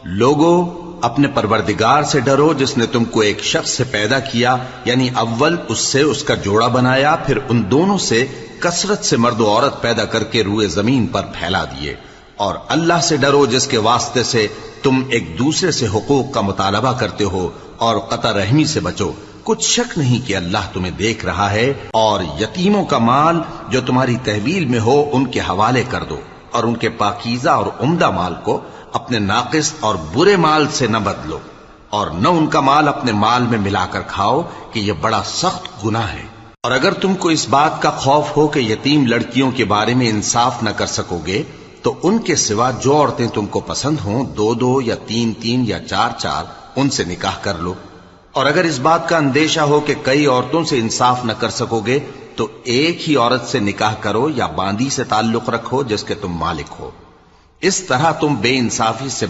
लोगों, अपने परवरदिगार से डरो जिसने तुमको एक शख्स से पैदा किया, यानी अव्वल उससे उसका जोड़ा बनाया, फिर उन दोनों से कसरत से मर्द और औरत पैदा करके रूए जमीन पर फैला दिए। और अल्लाह से डरो जिसके वास्ते से तुम एक दूसरे से हुकूक का मुतालबा करते हो, और कता रहमी से बचो। कुछ शक नहीं कि अल्लाह तुम्हें देख रहा है। और यतीमों का माल जो तुम्हारी तहवील में हो उनके हवाले कर दो, और उनके पाकीज़ा और उम्दा माल को अपने नाकिस और बुरे माल से न बदलो, और न उनका माल अपने माल में मिलाकर खाओ कि यह बड़ा सख्त गुनाह है। और अगर तुमको इस बात का खौफ हो कि यतीम लड़कियों के बारे में इंसाफ न कर सकोगे, तो उनके सिवा जो औरतें तुमको पसंद हों, 2-2 या 3-3 या 4-4, उनसे निकाह कर लो। और अगर इस बात का अंदेशा हो कि कई औरतों से इंसाफ न कर सकोगे, तो एक ही औरत से निकाह करो या बांदी से ताल्लुक रखो जिसके तुम मालिक हो। इस तरह तुम बेइंसाफी से